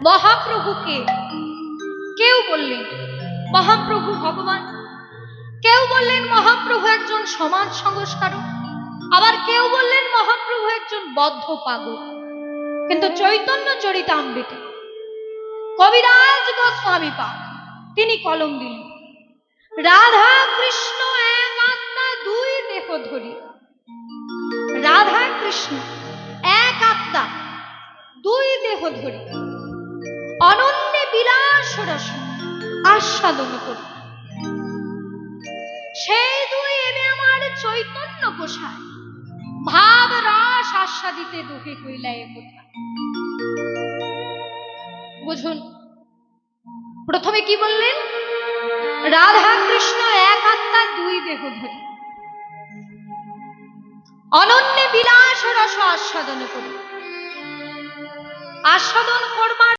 মহাপ্রভুকে কেউ বললেন মহাপ্রভু ভগবান, কেউ বললেন মহাপ্রভু একজন সমাজ সংস্কারক, আবার কেউ বললেন মহাপ্রভু একজন বদ্ধ পাগল। কিন্তু চৈতন্য চরিতামৃতে কবিরাজ গোস্বামী পাদ তিনি কলম দিলেন, রাধা কৃষ্ণ এক আত্মা দুই দেহ ধরি। রাধা কৃষ্ণ এক আত্মা দুই দেহ ধরি, অনন্যে বিলাস রস আস্বাদন করি। সেই দুই এনে আমার চৈতন্য কোষায়, ভাব রস আস্বাদিতে দুঃখে কইলা একথা। বুঝুন, প্রথমে কি বললেন? রাধা কৃষ্ণ এক আত্মা দুই দেহ ধরি, অনন্যে বিলাস রস আস্বাদন করি। আস্বাদন করবার